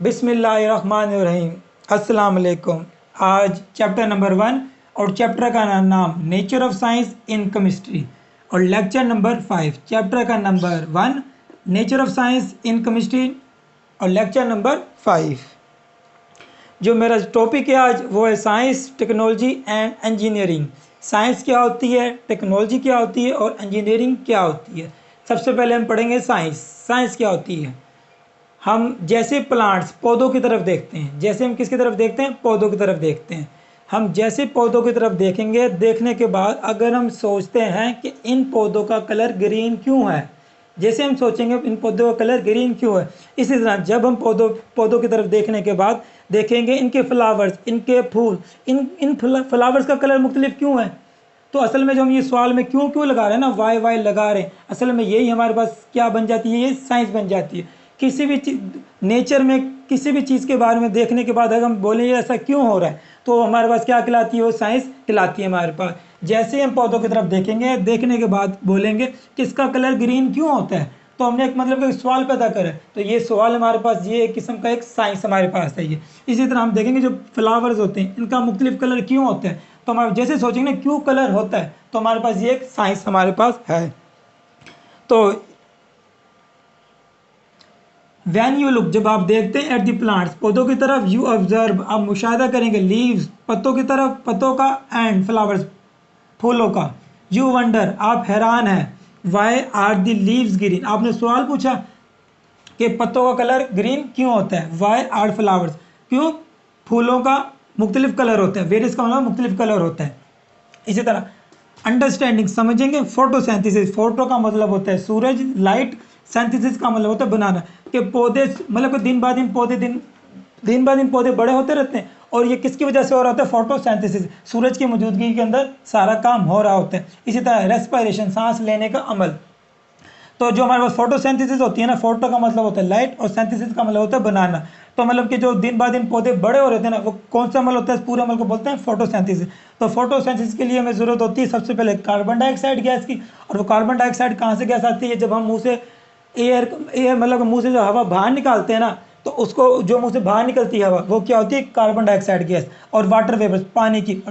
बिस्मिल्लाहिर्रहमानिर्रहीम। अस्सलाम वालेकुम। आज चैप्टर नंबर 1 और चैप्टर का नाम nature of science in chemistry और लेक्चर नंबर 5। चैप्टर का number 1 nature of science in chemistry और लेक्चर नंबर 5। जो मेरा टॉपिक है आज वो है science, technology and engineering. Science क्या होती है, टेक्नोलॉजी क्या होती है और इंजीनियरिंग क्या होती है। सबसे पहले हम पढ़ेंगे साइंस। साइंस क्या होती है। हम जैसे प्लांट्स पौधों की तरफ देखते हैं, जैसे हम किसकी तरफ देखते हैं, पौधों की तरफ देखते हैं। हम जैसे पौधों की तरफ देखेंगे, देखने के बाद अगर हम सोचते हैं कि इन पौधों का कलर ग्रीन क्यों है, जैसे हम सोचेंगे इन पौधों का कलर ग्रीन क्यों है, इसी तरह जब हम पौधों की तरफ देखने के बाद देखेंगे इनके फ्लावर्स, इनके फूल, इन फ्लावर्स का कलर मुख्तलिफ क्यों है। तो असल में जो हम ये सवाल में क्यों क्यों लगा रहे हैं ना, वाई वाई लगा रहे हैं, असल में यही हमारे पास क्या बन जाती है, ये साइंस बन जाती है। किसी भी नेचर में किसी भी चीज़ के बारे में देखने के बाद अगर हम बोलें ये ऐसा क्यों हो रहा है, तो हमारे पास क्या कहलाती है, वो साइंस कहलाती है हमारे पास। जैसे हम पौधों की तरफ देखेंगे, देखने के बाद बोलेंगे कि इसका कलर ग्रीन क्यों होता है, तो हमने एक मतलब एक सवाल पैदा करा है। तो ये सवाल हमारे पास, ये एक किस्म का एक साइंस हमारे पास है ये। इसी तरह हम देखेंगे जो फ्लावर्स होते हैं इनका मुख्तलिफ कलर क्यों होता है, तो हमारे जैसे सोचेंगे क्यों कलर होता है, तो हमारे पास ये एक साइंस हमारे पास है। तो वैन यू लुक, जब आप देखते हैं एट दी प्लांट्स, पौधों की तरफ, यू ऑब्जर्व, आप मुशाहिदा करेंगे, लीव्स, पत्तों की तरफ, पत्तों का, एंड फ्लावर्स, फूलों का। यू वंडर, आप हैरान हैं, why are the leaves green, आपने सवाल पूछा कि पत्तों का कलर ग्रीन क्यों होता है। वाई आर फ्लावर्स, क्यों फूलों का मुख्तलिफ कलर होता है, वेरियस का मतलब मुख्तलिफ कलर होता है। इसी तरह अंडरस्टैंडिंग, समझेंगे, फोटोसिंथेसिस, फोटो का मतलब होता है सूरज, लाइट, सिंथेसिस का मतलब होता है बनाना, कि पौधे मतलब कि दिन ब दिन पौधे बड़े होते रहते हैं, और ये किसकी वजह से हो रहा होता है, फोटोसिंथेसिस, सूरज की मौजूदगी के अंदर सारा काम हो रहा होता है। इसी तरह रेस्पिरेशन, सांस लेने का अमल। तो जो हमारे पास फोटोसिंथेसिस होती है ना, फोटो का मतलब होता है लाइट और सिंथेसिस का मतलब होता है बनाना। तो मतलब कि जो दिन ब दिन पौधे बड़े हो रहे थे ना, वो कौन सा अमल होता है, इस पूरे अमल को बोलते हैं फोटोसिंथेसिस। तो फोटोसिंथेसिस के लिए हमें ज़रूरत होती है सबसे पहले कार्बन डाइऑक्साइड गैस की। और वो कार्बन डाइऑक्साइड कहाँ से गैस आती है, जब हम मुँह से एयर मतलब मुँह से जो हवा बाहर निकालते हैं ना, तो उसको जो मुँह से बाहर निकलती है हवा, वो क्या होती है, कार्बन डाइऑक्साइड गैस। और वाटर वेपर्स, पानी की,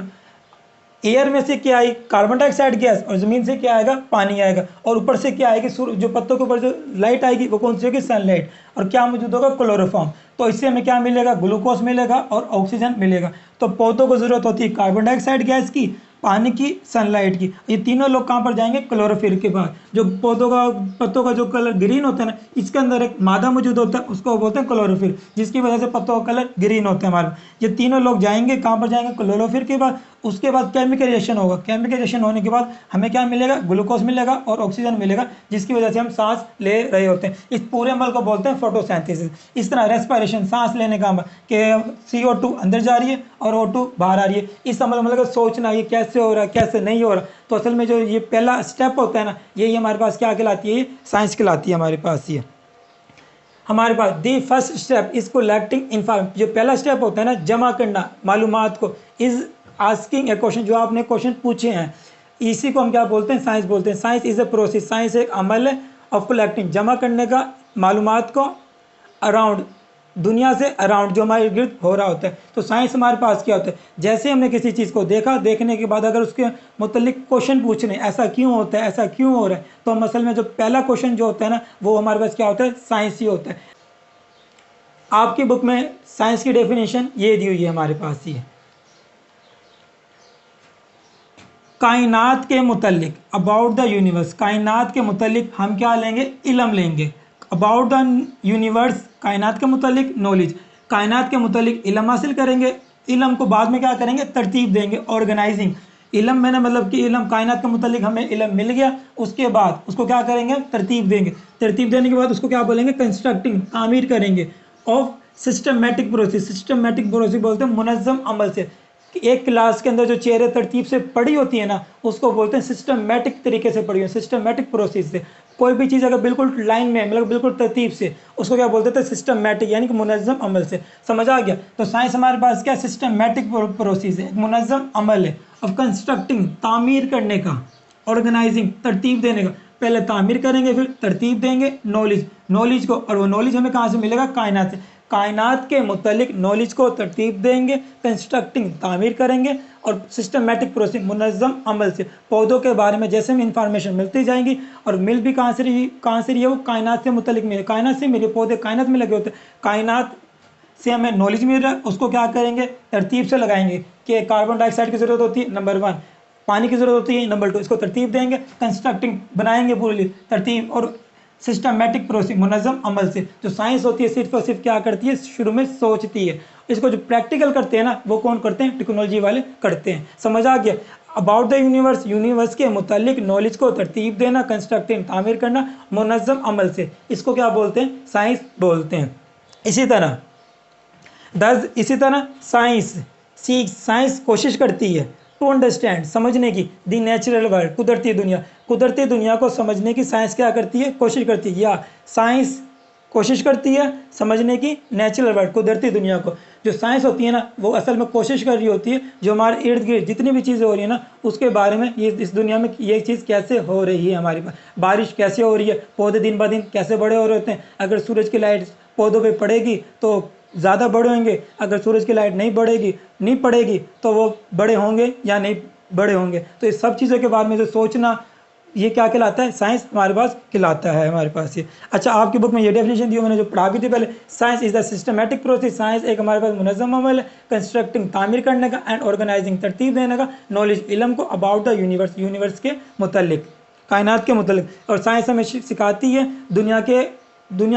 एयर में से क्या आई, कार्बन डाइऑक्साइड गैस, और ज़मीन से क्या आएगा, पानी आएगा। और ऊपर से क्या आएगी, सूर्य, जो पत्तों के ऊपर जो लाइट आएगी वो कौन सी होगी, सनलाइट। और क्या मौजूद होगा, क्लोरोफॉर्म। तो इससे हमें क्या मिलेगा, ग्लूकोज मिलेगा और ऑक्सीजन मिलेगा। तो पौधों को ज़रूरत होती है कार्बन डाइऑक्साइड गैस की, पानी की, सनलाइट की। ये तीनों लोग कहाँ पर जाएंगे, क्लोरोफिल के बाद। जो पत्तों का जो कलर ग्रीन होता है ना, इसके अंदर एक मादा मौजूद होता है, उसको बोलते हैं क्लोरोफिल, जिसकी वजह से पत्तों का कलर ग्रीन होता है हमारा। ये तीनों लोग जाएंगे कहाँ पर जाएंगे, क्लोरोफिल के बाद। उसके बाद केमिकल रिएक्शन होगा, केमिकल रिएक्शन होने के बाद हमें क्या मिलेगा, ग्लूकोज मिलेगा और ऑक्सीजन मिलेगा, जिसकी वजह से हम सांस ले रहे होते हैं। इस पूरे अमल को बोलते हैं फोटोसिंथेसिस। इस तरह रेस्पिरेशन, सांस लेने का अमल, कि CO2 अंदर जा रही है और O2 बाहर आ रही है। इस अमल मतलब सोचना ये कैसे हो रहा है, कैसे नहीं हो रहा। तो असल में जो ये पहला स्टेप होता है ना, यही हमारे पास क्या कहलाती है, साइंस कहलाती है हमारे पास। ये हमारे पास the first step is collecting inform, जो पहला स्टेप होता है ना, जमा करना मालूमात को, इज आस्किंग ए क्वेश्चन, जो आपने क्वेश्चन पूछे हैं, इसी को हम क्या बोलते हैं, साइंस बोलते हैं। Science is a process, science एक अमल है, ऑफ कलेक्टिंग, जमा करने का मालूमात को, अराउंड, दुनिया से अराउंड, जो हमारे गिर्द हो रहा होता है। तो साइंस हमारे पास क्या होता है, जैसे हमने किसी चीज़ को देखा, देखने के बाद अगर उसके मुतल्लिक क्वेश्चन पूछने, ऐसा क्यों होता है, ऐसा क्यों हो रहा है, तो हम असल में जो पहला क्वेश्चन जो होता है ना, वो हमारे पास क्या होता है, साइंस ही होता है। आपकी बुक में साइंस की डेफिनेशन ये दी हुई है हमारे पास। ये कायनात के मुतल्लिक, अबाउट द यूनिवर्स, कायनात के मुतल्लिक हम क्या लेंगे, इल्म लेंगे। अबाउट द यूनिवर्स, कायनात के मुतल्लिक नॉलेज, कायनात के मुतल्लिक इल्म हासिल करेंगे। इल्म को बाद में क्या करेंगे, तरतीब देंगे, ऑर्गेनाइजिंग। इल्म मैंने मतलब कि इल्म, कायनात के मुतल्लिक हमें इल्म मिल गया, उसके बाद उसको क्या करेंगे, तरतीब देंगे। तरतीब देने के बाद उसको क्या बोलेंगे, कंस्ट्रक्टिंग, तामीर करेंगे। Of systematic process, systematic process बोलते हैं मुनज़्ज़म अमल से। एक क्लास के अंदर जो चेयरें तरतीब से पड़ी होती है ना, उसको बोलते हैं सिस्टमेटिक तरीके से पड़ी हुई, सिस्टमेटिक प्रोसेस से। कोई भी चीज़ अगर बिल्कुल लाइन में, मतलब बिल्कुल तरतीब से, उसको क्या बोलते थे, सिस्टमेटिक, यानी कि मुनज़्ज़म अमल से। समझ आ गया। तो साइंस हमारे पास क्या, सिस्टमेटिक प्रोसेस है, मुनज़्ज़म अमल है। अब कंस्ट्रक्टिंग, तामीर करने का, ऑर्गेनाइजिंग, तरतीब देने का। पहले तामीर करेंगे, फिर तरतीब देंगे। नॉलेज, नॉलेज को, और वो नॉलेज हमें कहाँ से मिलेगा, कायनात से। कायनात के मुतल्लिक नॉलेज को तरतीब देंगे, कंस्ट्रक्टिंग तामीर करेंगे, और सिस्टमेटिक प्रोसेस मुनज़्ज़म अमल से पौधों के बारे में जैसे में इंफॉर्मेशन मिलती जाएंगी। और मिल भी कहाँ से रही है, वो कायनात से मुतल्लिक मिले, कायनात से मिले, पौधे कायनात में लगे होते हैं, कायनात से हमें नॉलेज मिल रहा है, उसको क्या करेंगे, तरतीब से लगाएंगे कि कार्बन डाइऑक्साइड की ज़रूरत होती है नंबर 1, पानी की ज़रूरत होती है नंबर 2, इसको तरतीब देंगे, कंस्ट्रक्टिंग बनाएंगे पूरी तरतीब, और सिस्टमेटिक प्रोसेस मुनज़्ज़म अमल से। जो साइंस होती है सिर्फ और सिर्फ क्या करती है, शुरू में सोचती है, इसको जो प्रैक्टिकल करते हैं ना वो कौन करते हैं, टेक्नोलॉजी वाले करते हैं। समझ आ गया। अबाउट द यूनिवर्स, यूनिवर्स के मुतालिक नॉलेज को तरतीब देना, कंस्ट्रक्टिंग तामीर करना मुनज़्ज़म अमल से, इसको क्या बोलते हैं, साइंस बोलते हैं। इसी तरह साइंस कोशिश करती है टू अंडरस्टैंड, समझने की, द नेचुरल वर्ल्ड, कुदरती दुनिया को समझने की साइंस क्या करती है, कोशिश करती है, या साइंस कोशिश करती है समझने की नेचुरल वर्ल्ड, कुदरती दुनिया को। जो साइंस होती है ना वो असल में कोशिश कर रही होती है जो हमारे इर्द गिर्द जितनी भी चीज़ें हो रही है ना उसके बारे में, ये इस दुनिया में ये चीज़ कैसे हो रही है, हमारे पास बारिश कैसे हो रही है, पौधे दिन ब दिन कैसे बड़े हो रहे होते हैं, अगर सूरज की लाइट पौधों पे पड़ेगी तो ज़्यादा बड़े होंगे, अगर सूरज की लाइट नहीं पड़ेगी तो वो बड़े होंगे या नहीं बड़े होंगे। तो इस सब चीज़ों के बारे में जो सोचना, ये क्या कहलाता है, साइंस हमारे पास कहलाता है हमारे पास ये। अच्छा, आपकी बुक में ये डेफिनेशन दी मैंने जो पढ़ा भी थी पहले, science is the systematic process, science एक हमारे पास मुनज़्ज़म अमल है, कंस्ट्रक्टिंग तामीर करने का, एंड ऑर्गेनाइजिंग तरतीब देने का, नॉलेज इल्म को, अबाउट द यूनिवर्स के मुतल्लिक, कायनात के मुतल्लिक। और साइंस हमें सिखाती है दुनिया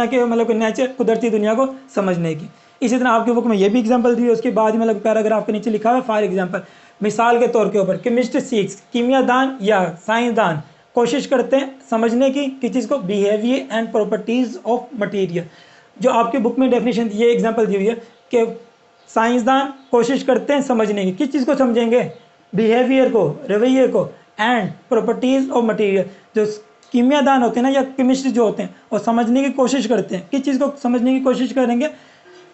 के मतलब नेचर, कुदरती दुनिया को समझने की। इसी तरह आपकी बुक में ये भी एग्जाम्पल दी है, उसके बाद ही मतलब पैराग्राफ के नीचे लिखा हुआ है फॉर एग्जाम्पल, मिसाल के तौर के ऊपर, केमिस्ट सीक्स, कीमियादान या साइंसदान कोशिश करते हैं समझने की किस चीज़ को, behaviour and properties of material. जो आपकी बुक में डेफिनेशन दी है, एग्जाम्पल दी हुई है कि साइंसदान कोशिश करते हैं समझने की, किस चीज़ को समझेंगे, बिहेवियर को, रवैये को, एंड प्रॉपर्टीज ऑफ मटेरियल। जो कीमियादान होते हैं ना या केमिस्ट जो होते हैं वो समझने की कोशिश करते हैं, किस चीज़ को समझने की कोशिश करेंगे,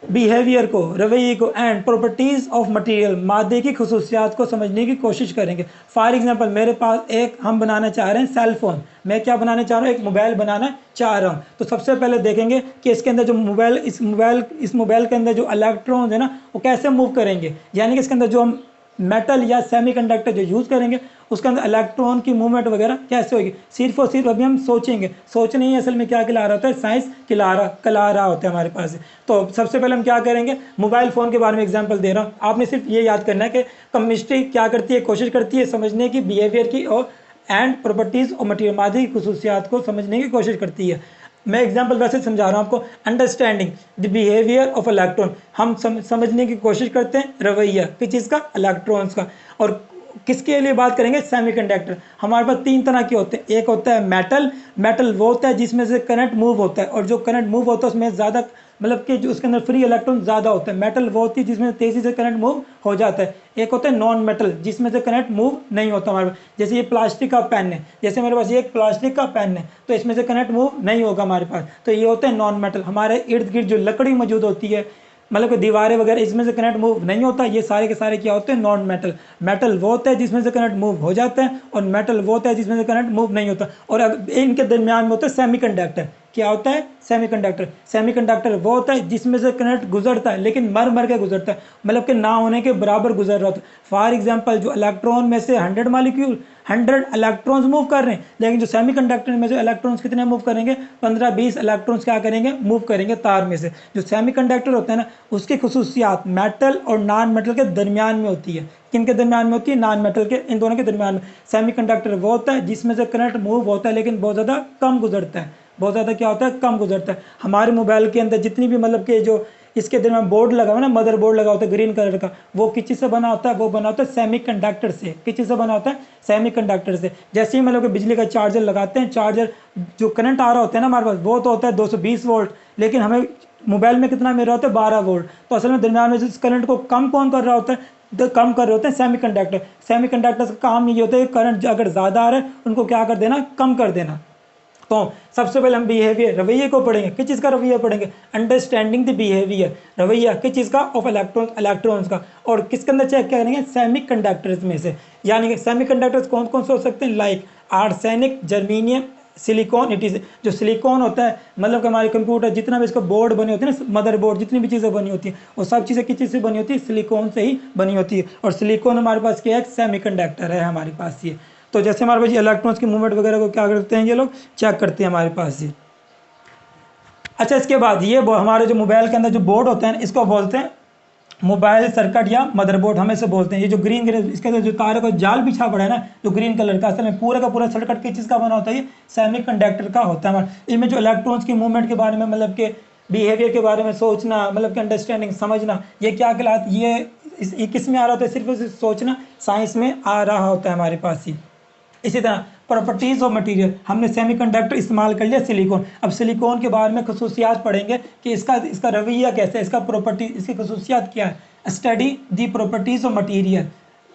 बिहेवियर को, रवैये को, एंड प्रॉपर्टीज़ ऑफ मटेरियल, मादे की खसूसियात को समझने की कोशिश करेंगे। फॉर एग्जांपल मेरे पास हम बनाना चाह रहे हैं सेल फोन, मैं क्या बनाना चाह रहा हूँ, एक मोबाइल बनाना चाह रहा हूँ। तो सबसे पहले देखेंगे कि इसके अंदर जो इस मोबाइल के अंदर जो इलेक्ट्रॉन्स है ना वो कैसे मूव करेंगे, यानी कि इसके अंदर जो हम मेटल या सेमीकंडक्टर जो यूज़ करेंगे उसके अंदर इलेक्ट्रॉन की मूवमेंट वगैरह कैसे होगी। सिर्फ और सिर्फ अभी हम सोचेंगे, सोचने ही असल में क्या खिला रहा होता है, साइंस खिला रहा होता है हमारे पास। तो सबसे पहले हम क्या करेंगे, मोबाइल फ़ोन के बारे में एग्जांपल दे रहा हूँ, आपने सिर्फ ये याद करना है कि केमिस्ट्री क्या करती है, कोशिश करती है समझने की, बिहेवियर की और एंड प्रॉपर्टीज़ और मटीरियल, मादे की खसूसियात को समझने की कोशिश करती है। मैं एग्जांपल वैसे समझा रहा हूँ आपको, understanding the behaviour of electron, हम समझने की कोशिश करते हैं रवैया किस चीज़ का, इलेक्ट्रॉन्स का। और किसके लिए बात करेंगे, सेमीकंडक्टर। हमारे पास 3 तरह के होते हैं, एक होता है मेटल वो होता है जिसमें से करंट मूव होता है, और जो करंट मूव होता है उसमें ज़्यादा मतलब कि जो उसके अंदर फ्री इलेक्ट्रॉन ज़्यादा होता है। मेटल वो होती है जिसमें तेज़ी से करंट मूव हो जाता है। एक होता है नॉन मेटल जिसमें से करंट मूव नहीं होता हमारे पास, जैसे ये प्लास्टिक का पेन है, जैसे मेरे पास ये एक प्लास्टिक का पेन है तो इसमें से करंट मूव नहीं होगा हमारे पास, तो ये होते हैं नॉन मेटल। हमारे इर्द गिर्द जो लकड़ी मौजूद होती है मतलब कि दीवारें वगैरह, इसमें से करंट मूव नहीं होता, ये सारे के सारे क्या होते हैं, नॉन मेटल वो होता है जिसमें से करंट मूव हो जाता है, और मेटल वो होता है जिसमें से करंट मूव नहीं होता। और अब इनके दरमियान में होता है सेमीकंडक्टर। क्या होता है, सेमीकंडक्टर वो होता है जिसमें से करंट गुजरता है लेकिन मर के गुजरता है, मतलब कि ना होने के बराबर गुजर रहा होता है। फॉर एग्जांपल जो इलेक्ट्रॉन में से 100 इलेक्ट्रॉन्स मूव कर रहे हैं, लेकिन जो सेमीकंडक्टर में से इलेक्ट्रॉन्स कितने मूव करेंगे, 15-20 इलेक्ट्रॉन्स क्या करेंगे, मूव करेंगे तार में से। जो सेमीकंडक्टर होता है ना उसकी खसूसियात मेटल और नॉन मेटल के दरमियान में होती है। किनके दरमियान में होती है, नॉन मेटल के, इन दोनों के दरमियान में। सेमीकंडक्टर वो होता है जिसमें से करंट मूव होता है लेकिन बहुत ज़्यादा कम गुजरता है, बहुत ज़्यादा क्या होता है, कम गुजरता है। हमारे मोबाइल के अंदर जितनी भी मतलब कि जो इसके दरमियान बोर्ड लगा हुआ है ना, मदर बोर्ड लगा होता है ग्रीन कलर का, वो किस चीज़ से बना होता है, वो बना होता है सेमीकंडक्टर से। किस चीज़ से बना होता है, सेमीकंडक्टर से। जैसे ही मतलब कि बिजली का चार्जर लगाते हैं, चार्जर जो करंट आ रहा होता है ना हमारे पास वो तो होता है 220 वोल्ट, लेकिन हमें मोबाइल में कितना मिल रहा होता है, 12 वोल्ट। तो असल में दरमियान में जिस करंट को कम कौन कर रहा होता है, कम कर रहे होते हैं सेमीकंडक्टर का काम ये होता है करंट अगर ज़्यादा आ रहा है उनको क्या कर देना, कम कर देना। तो सबसे पहले हम बिहेवियर, रवैये को पढ़ेंगे। किस चीज़ का रवैया पढ़ेंगे, अंडरस्टैंडिंग द बिहेवियर, रवैया किस चीज़ का, ऑफ इलेक्ट्रॉन्स का। और किसके अंदर चेक करेंगे, सेमीकंडक्टर्स में से। यानी कि सेमीकंडक्टर्स कौन कौन से हो सकते हैं, like arsenic, germanium, silicon it is, जो सिलिकॉन होता है मतलब कि हमारे कंप्यूटर जितना भी इसका बोर्ड बने होते हैं ना, मदर बोर्ड जितनी भी चीज़ें बनी होती हैं वो सब चीज़ें किस चीज़ से बनी होती है, सिलिकॉन से ही बनी होती है। और सिलिकॉन हमारे पास क्या है, सेमीकंडक्टर है हमारे पास ये। तो जैसे हमारे पास इलेक्ट्रॉन्स की मूवमेंट वगैरह को क्या करते हैं ये लोग, चेक करते हैं हमारे पास ये। अच्छा, इसके बाद ये हमारे जो मोबाइल के अंदर जो बोर्ड होते हैं इसको बोलते हैं मोबाइल सर्किट या मदरबोर्ड, हमें से बोलते हैं। ये जो ग्रीन इसके अंदर जो तारों का जाल बिछा पड़ा है ना, जो ग्रीन कलर का, असल में पूरा का पूरा सर्किट किस चीज़ का बना होता है, ये सेमीकंडक्टर का होता है हमारा। इनमें जो इलेक्ट्रॉन्स की मूवमेंट के बारे में मतलब के बिहेवियर के बारे में सोचना, मतलब कि अंडरस्टैंडिंग समझना, ये क्या कहलाता, ये किस में आ रहा होता है, सिर्फ सोचना साइंस में आ रहा होता है हमारे पास ही। इसी तरह प्रॉपर्टीज़ ऑफ मटेरियल, हमने सेमीकंडक्टर इस्तेमाल कर लिया सिलिकॉन। अब सिलिकॉन के बारे में खसूसियात पढ़ेंगे कि इसका रवैया कैसा है, इसका प्रॉपर्टी, इसकी खसूसियात क्या है। Study the properties of material,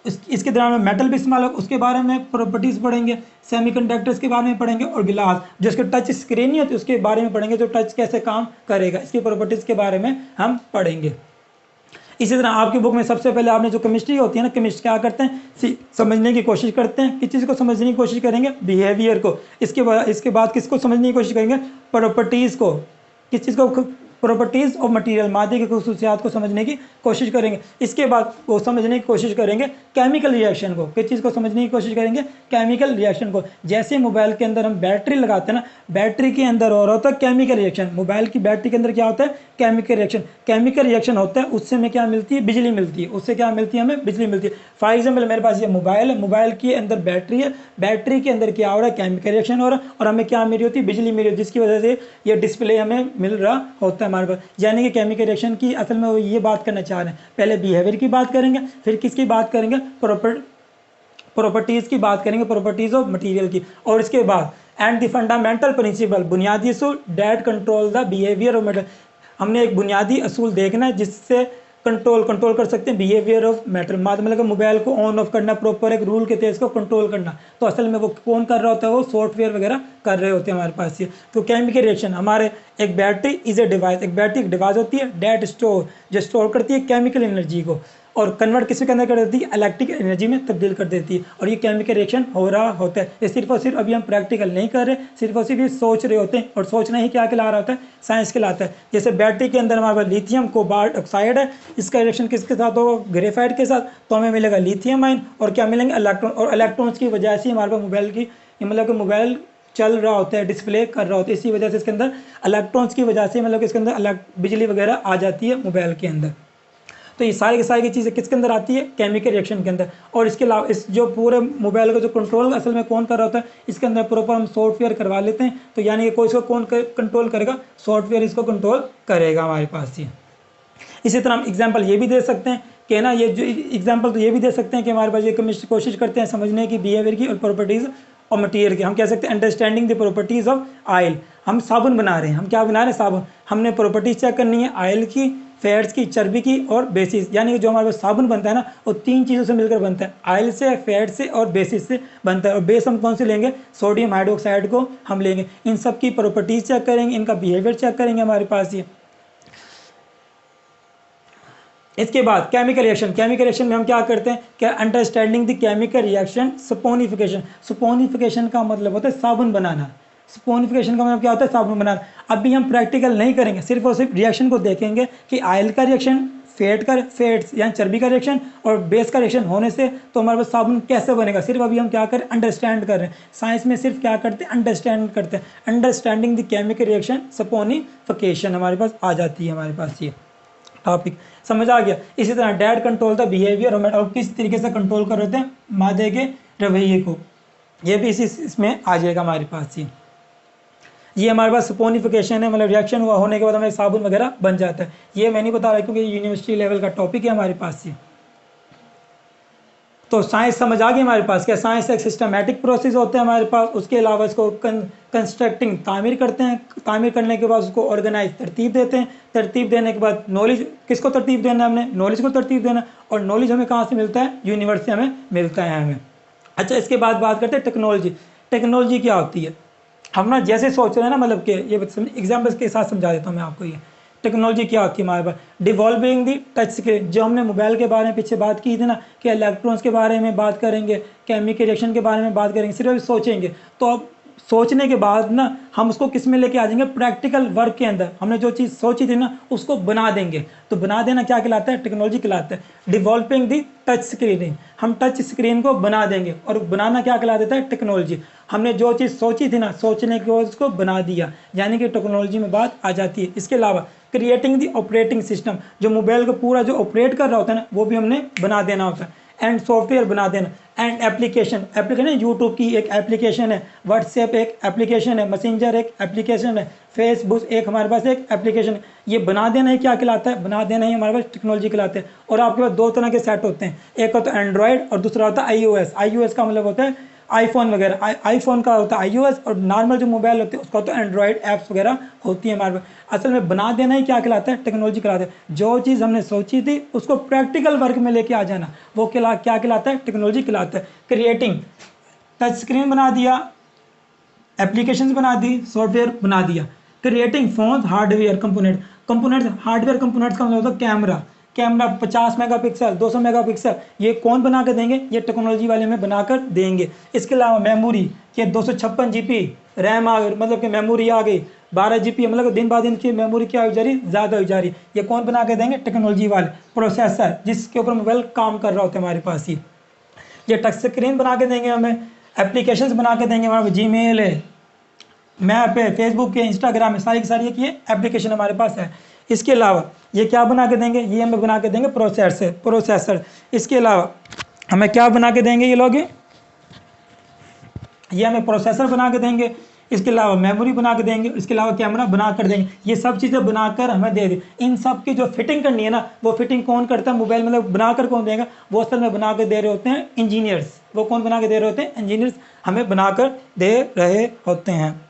इसके दौरान में मेटल भी इस्तेमाल हो, उसके बारे में प्रॉपर्टीज़ पढ़ेंगे। सेमीकंडक्टर्स के बारे में पढ़ेंगे। और गिलास, जो इसके टच स्क्रीन नहीं होती उसके बारे में पढ़ेंगे, जो टच कैसे काम करेगा, इसकी प्रॉपर्टीज़ के बारे में हम पढ़ेंगे। इसी तरह आपकी बुक में सबसे पहले आपने जो केमिस्ट्री होती है ना, केमिस्ट क्या करते हैं, समझने की कोशिश करते हैं। किस चीज़ को समझने की कोशिश करेंगे, बिहेवियर को। इसके बाद किसको समझने की कोशिश करेंगे, प्रॉपर्टीज़ को। किस चीज़ को, प्रॉपर्टीज़ ऑफ मटेरियल, मादे की खसूसियात को समझने की कोशिश करेंगे। इसके बाद वो समझने की कोशिश करेंगे केमिकल रिएक्शन को। किस चीज़ को समझने की कोशिश करेंगे, केमिकल रिएक्शन को। जैसे मोबाइल के अंदर हम बैटरी लगाते हैं ना, बैटरी के अंदर और होता है केमिकल रिएक्शन। मोबाइल की बैटरी के अंदर क्या होता है, केमिकल रिएक्शन। केमिकल रिएक्शन होता है, उससे हमें क्या मिलती है, बिजली मिलती है। उससे क्या मिलती है, हमें बिजली मिलती है। फॉर एग्जाम्पल मेरे पास ये मोबाइल है, मोबाइल के अंदर बैटरी है, बैटरी के अंदर क्या हो रहा है, केमिकल रिएक्शन हो रहा है, और हमें क्या मिल रही होती है, बिजली मिल रही है, जिसकी वजह से ये डिस्प्ले हमें मिल रहा होता है हमारे पास। यानी कि केमिकल रिएक्शन की असल में वो ये बात करना चाह रहे हैं। पहले बिहेवियर की बात करेंगे, फिर किसकी बात करेंगे, प्रॉपर्टीज़ की बात करेंगे, प्रॉपर्टीज़ ऑफ मटेरियल की। और इसके बाद एंड द फंडामेंटल प्रिंसिपल, बुनियादी असूल that control the behaviour of metal. हमने एक बुनियादी असूल देखना है जिससे कंट्रोल कर सकते हैं बिहेवियर ऑफ मेटल। मतलब कि मोबाइल को ऑन ऑफ करना, प्रॉपर एक रूल के तहत इसको कंट्रोल करना। तो असल में वो कौन कर रहा होता है, वो सॉफ्टवेयर वगैरह कर रहे होते हैं हमारे पास ये। तो केमिकल रिएक्शन, हमारे एक बैटरी इज ए डिवाइस, एक बैटरी एक डिवाइस होती है डेट स्टोर, जो स्टोर करती है केमिकल एनर्जी को, और कन्वर्ट किसमें के अंदर कर देती है, इलेक्ट्रिक एनर्जी में तब्दील कर देती है। और ये केमिकल रिएक्शन हो रहा होता है। ये सिर्फ और सिर्फ अभी हम प्रैक्टिकल नहीं कर रहे, सिर्फ और सिर्फ ये सोच रहे होते हैं। और सोचना ही क्या कहला रहा होता है, साइंस कहलाता है। जैसे बैटरी के अंदर हमारे पास लिथियम कोबाल्ट ऑक्साइड है, इसका रिएक्शन किसके साथ होगा, ग्रेफाइट के साथ, तो हमें मिलेगा लिथियम आयन। और क्या मिलेंगे, इलेक्ट्रॉन। और इलेक्ट्रॉन्स की वजह से हमारे पास मोबाइल की, मतलब कि मोबाइल चल रहा होता है, डिस्प्ले कर रहा होता है। इसी वजह से इसके अंदर इलेक्ट्रॉन्स की वजह से मतलब कि इसके अंदर बिजली वगैरह आ जाती है मोबाइल के अंदर। तो ये सारी की चीज़ें किसके अंदर आती है, केमिकल रिएक्शन के अंदर। और इसके अलावा इस जो पूरे मोबाइल का जो कंट्रोल असल में कौन कर रहा होता है, इसके अंदर प्रॉपर हम सॉफ्टवेयर करवा लेते हैं। तो यानी कि कोई इसको कौन कंट्रोल करेगा, सॉफ्टवेयर इसको कंट्रोल करेगा हमारे पास ही। इसी तरह हम एग्जाम्पल ये भी दे सकते हैं कि ना, ये जो एग्जाम्पल तो ये भी दे सकते हैं कि हमारे पास ये कोशिश करते हैं समझने की बिहेवियर की और प्रॉपर्टीज़ और मटीरियल की। हम कह सकते हैं understanding the properties of oil. हम साबुन बना रहे हैं, हम क्या बना रहे हैं, साबुन। हमने प्रॉपर्टीज चेक करनी है ऑयल की, फैट्स की, चर्बी की और बेसिस। यानी कि जो हमारे पास साबुन बनता है ना, वो 3 चीज़ों से मिलकर बनता है, ऑयल से, फैट से और बेसिस से बनता है। और बेस हम कौन से लेंगे, सोडियम हाइड्रोक्साइड को हम लेंगे। इन सब की प्रॉपर्टीज चेक करेंगे, इनका बिहेवियर चेक करेंगे हमारे पास ये। इसके बाद केमिकल रिएक्शन। केमिकल रिएक्शन में हम क्या करते हैं, क्या understanding the chemical reaction saponification. Saponification का मतलब होता है साबुन बनाना। सपोनिफिकेशन का मतलब क्या होता है, साबुन बनाना। अभी हम प्रैक्टिकल नहीं करेंगे, सिर्फ और सिर्फ रिएक्शन को देखेंगे कि ऑयल का रिएक्शन, फैट्स यानी चर्बी का रिएक्शन और बेस का रिएक्शन होने से तो हमारे पास साबुन कैसे बनेगा। सिर्फ अभी हम क्या करें, अंडरस्टैंड कर रहे हैं। साइंस में सिर्फ क्या करते हैं, अंडरस्टैंड करते हैं। Understanding the chemical reaction saponification हमारे पास आ जाती है। हमारे पास ये टॉपिक समझ आ गया। इसी तरह डेट कंट्रोल द बिहेवियर और किस तरीके से कंट्रोल कर रहे हैं मादे के रवैये को, ये भी इसमें आ जाएगा हमारे पास। ये हमारे पास सपोनिफिकेशन है, मतलब रिएक्शन हुआ होने के बाद हमें साबुन वगैरह बन जाता है। ये मैं नहीं बता रहा क्योंकि यूनिवर्सिटी लेवल का टॉपिक है हमारे पास ये। तो साइंस समझ आ गई हमारे पास, क्या साइंस एक सिस्टमैटिक प्रोसेस होता है हमारे पास। उसके अलावा इसको कंस्ट्रक्टिंग तामीर करते हैं, तामीर करने के बाद उसको ऑर्गेनाइज तरतीब देते हैं। तरतीब देने के बाद नॉलेज, किसको तरतीब देना है, हमने नॉलेज को तरतीब देना। और नॉलेज हमें कहाँ से मिलता है, यूनिवर्स से हमें मिलता है हमें। अच्छा, इसके बाद बात करते हैं टेक्नोलॉजी। टेक्नोलॉजी क्या होती है, हम ना जैसे सोच रहे हैं ना, मतलब कि ये एग्जाम्पल्स के साथ समझा देता हूँ मैं आपको। ये टेक्नोलॉजी क्या होती है हमारे पास, डिवॉल्विंग दी टच स्क्रीन। जो हमने मोबाइल के बारे में पीछे बात की थी ना, कि इलेक्ट्रॉन्स के बारे में बात करेंगे, केमिकल रिएक्शन के बारे में बात करेंगे, सिर्फ सोचेंगे। तो अब सोचने के बाद ना हम उसको किस में लेके आ जाएंगे, प्रैक्टिकल वर्क के अंदर। हमने जो चीज़ सोची थी ना उसको बना देंगे। तो बना देना क्या कहलाता है, टेक्नोलॉजी कहलाता है। डिवेलपिंग दी टच स्क्रीन, हम टच स्क्रीन को बना देंगे, और बनाना क्या कहला देता है, टेक्नोलॉजी। हमने जो चीज़ सोची थी ना, सोचने के बाद उसको बना दिया, यानी कि टेक्नोलॉजी में बात आ जाती है। इसके अलावा क्रिएटिंग दी ऑपरेटिंग सिस्टम, जो मोबाइल को पूरा जो ऑपरेट कर रहा होता है ना वो भी हमने बना देना होता है। एंड सॉफ्टवेयर बना देना। एंड एप्लीकेशन यूट्यूब की एक एप्लीकेशन है, व्हाट्सएप एक एप्लीकेशन है, मैसेंजर एक एप्लीकेशन है, फेसबुक एक हमारे पास एक एप्लीकेशन है। ये बना देना ही क्या कहलाता है, बना देना ही हमारे पास टेक्नोलॉजी कहलाते हैं। और आपके पास दो तरह के सेट होते हैं, एक होता है एंड्रॉयड और दूसरा होता है iOS। iOS का मतलब होता है आईफोन वगैरह, आईफोन का होता है iOS, और नॉर्मल जो मोबाइल होते हैं उसका होता है एंड्रॉयड ऐप्स वगैरह होती है हमारे पास। असल में बना देना ही क्या कहलाता है, टेक्नोलॉजी कहलाता है। जो चीज़ हमने सोची थी उसको प्रैक्टिकल वर्क में लेके आ जाना, वो क्या कहलाता है, टेक्नोलॉजी कहलाता है। क्रिएटिंग, टच स्क्रीन बना दिया, एप्लीकेशंस बना दी, सॉफ्टवेयर बना दिया। Creating phone hardware components hardware components का मतलब होता है कैमरा 50 मेगापिक्सल 200 मेगापिक्सल, ये कौन बना के देंगे, ये टेक्नोलॉजी वाले में बनाकर देंगे। इसके अलावा मेमोरी के 256 GB रैम आ गई, मतलब कि मेमोरी आ गई 12 GB, मतलब दिन बाद दिन की मेमोरी क्या हो जा रही, ज़्यादा हो जा रही, ये कौन बना के देंगे, टेक्नोलॉजी वाले। प्रोसेसर, जिसके ऊपर मोबाइल काम कर रहा होता है हमारे पास, ये टच स्क्रीन बना के देंगे हमें। एप्लीकेशंस बना के देंगे, हमारे जीमेल है, मैप है, फेसबुक है, इंस्टाग्राम है, सारी की सारी ये एप्लीकेशन हमारे पास है। इसके अलावा ये क्या बना के देंगे, ये हमें बना के देंगे प्रोसेसर। इसके अलावा हमें क्या बना के देंगे ये लोग, ये हमें प्रोसेसर बना के देंगे। इसके अलावा मेमोरी बना के देंगे, इसके अलावा कैमरा बना कर देंगे। ये सब चीज़ें बनाकर हमें दे दें। इन सब की जो फिटिंग करनी है ना, वो फिटिंग कौन करता है, मोबाइल मतलब बनाकर कौन देगा, वो असल में बना के दे रहे होते हैं इंजीनियर्स। वो कौन बना के दे रहे होते हैं, इंजीनियर्स हमें बनाकर दे रहे होते हैं।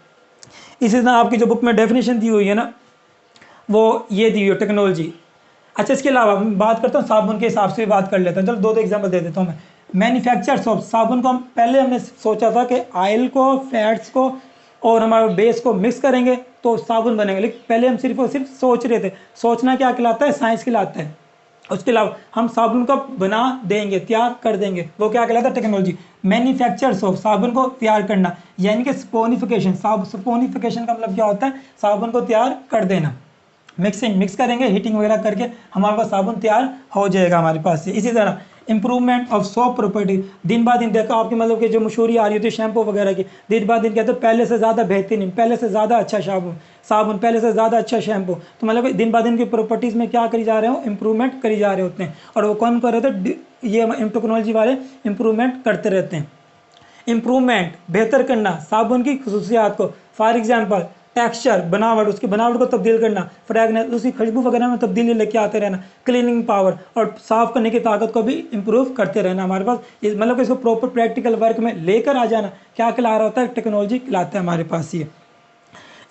इसी तरह आपकी जो बुक में डेफिनेशन दी हुई है ना, वो ये दी हुई है टेक्नोलॉजी। अच्छा, इसके अलावा मैं बात करता हूँ साबुन के हिसाब से बात कर लेता हूँ। चलो दो एग्जाम्पल दे देता हूँ मैं। मैन्युफैक्चर सोप, साबुन को हम पहले हमने सोचा था कि ऑयल को, फैट्स को और हमारे बेस को मिक्स करेंगे तो साबुन बनेंगे, लेकिन पहले हम सिर्फ और सिर्फ सोच रहे थे। सोचना क्या कहलाता है, साइंस कहलाता है। उसके अलावा हम साबुन को बना देंगे, तैयार कर देंगे, वो क्या कहलाता है, टेक्नोलॉजी। मैन्युफैक्चर सोप, साबुन को तैयार करना, यानी कि स्पोनिफिकेशन। स्पोनिफिकेशन का मतलब क्या होता है, साबुन को तैयार कर देना। मिक्स करेंगे, हीटिंग वगैरह करके हमारे पास साबुन तैयार हो जाएगा हमारे पास से। इसी तरह इंप्रूवमेंट ऑफ सोप प्रॉपर्टी, दिन बाद दिन देखो आपकी मतलब कि जो मशहूरी आ रही होती है शैम्पू वगैरह की, दिन बाद दिन कहते हैं पहले से ज़्यादा बेहतरीन, पहले से ज़्यादा अच्छा साबुन, पहले से ज़्यादा अच्छा शैम्पू। तो मतलब दिन बाद दिन की प्रॉपर्टीज़ में क्या करी जा रहे हो, इंप्रूवमेंट करी जा रहे होते हैं। और वो कौन कर रहे थे, ये टेक्नोलॉजी वाले इंप्रूवमेंट करते रहते हैं। इंप्रूवमेंट, बेहतर करना साबुन की खसूसियात को। फॉर एग्जांपल टेक्सचर, बनावट, उसकी बनावट को तब्दील करना। फ्रेगनेंस, उसकी खुशबू वगैरह में तब्दीली लेके आते रहना। क्लीनिंग पावर, और साफ करने की ताकत को भी इंप्रूव करते रहना हमारे पास। मतलब कि इसको प्रॉपर प्रैक्टिकल वर्क में लेकर आ जाना क्या कहला रहा होता है, टेक्नोलॉजी कहलाता है हमारे पास ये।